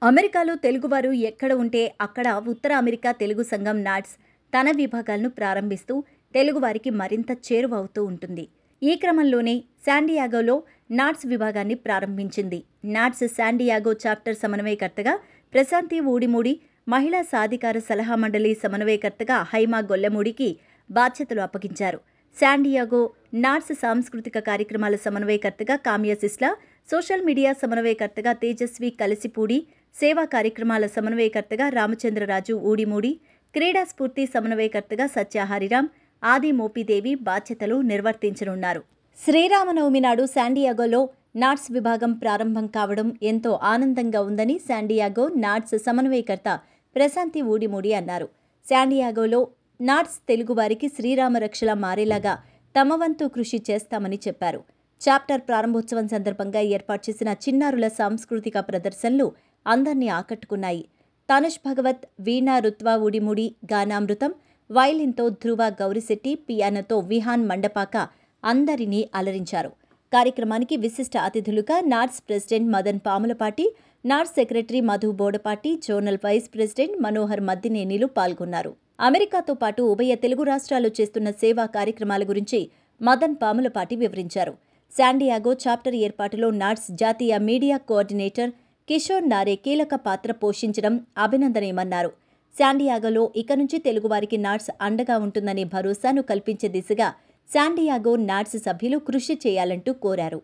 అమెరికాలో తెలుగువారు ఎక్కడ ఉంటే అక్కడ ఉత్తర అమెరికా తెలుగు సంఘం నాట్స్ తన విభాగాలను ప్రారంభిస్తూ తెలుగువారికి మరింత చేరువవుతూ ఉంటుంది. ఈ క్రమంలోనే శాండియాగోలో నాట్స్ విభాగాన్ని ప్రారంభించింది. నాట్స్ శాండియాగో చాప్టర్ సమన్వయకర్తగా ప్రశాంతి ఊడిమూడి, మహిళా సాధికార సలహా మండలి సమన్వయకర్తగా హైమా గొల్లమూడికి బాధ్యతలు అప్పగించారు. శాండియాగో నాట్స్ సాంస్కృతిక కార్యక్రమాల సమన్వయకర్తగా కామ్య సిస్లా, సోషల్ మీడియా సమన్వయకర్తగా తేజస్వి కలిసిపూడి, సేవా కార్యక్రమాల సమన్వయకర్తగా రామచంద్రరాజు ఊడిమూడి, క్రీడా స్ఫూర్తి సమన్వయకర్తగా సత్య హరిరామ్, ఆది మోపిదేవి బాధ్యతలు నిర్వర్తించనున్నారు. శ్రీరామనవమి నాడు శాండియాగోలో నాట్స్ విభాగం ప్రారంభం కావడం ఎంతో ఆనందంగా ఉందని శాండియాగో నాట్స్ సమన్వయకర్త ప్రశాంతి ఊడిమూడి అన్నారు. శాండియాగోలో నాట్స్ తెలుగువారికి శ్రీరామ రక్షలా మారేలాగా తమ వంతు కృషి చేస్తామని చెప్పారు. చాప్టర్ ప్రారంభోత్సవం సందర్భంగా ఏర్పాటు చేసిన చిన్నారుల సాంస్కృతిక ప్రదర్శనలు అందర్నీ ఆకట్టుకున్నాయి. తనుష్ భగవత్, వీణా రుత్వా ఊడిమూడి గానామృతం, వైలిన్తో ధ్రువ గౌరిశెట్టి, పియానోతో విహాన్ మండపాక అందరినీ అలరించారు. కార్యక్రమానికి విశిష్ట అతిథులుగా NATS president Madan Pamulapati, NATS secretary Madhu Bodapati, zonal vice president Manohar మద్దినేనిలు పాల్గొన్నారు. అమెరికాతో పాటు ఉభయ తెలుగు రాష్ట్రాలు చేస్తున్న సేవా కార్యక్రమాల గురించి మదన్ పాములపాటి వివరించారు. శాండియాగో చాప్టర్ ఏర్పాటులో నాట్స్ జాతీయ మీడియా కోఆర్డినేటర్ కిషోర్ నారే కీలక పాత్ర పోషించడం అభినందనీయమన్నారు. శాండియాగోలో ఇక నుంచి తెలుగువారికి నాట్స్ అండగా ఉంటుందనే భరోసాను కల్పించే దిశగా శాండియాగో నాట్స్ సభ్యులు కృషి చేయాలంటూ కోరారు.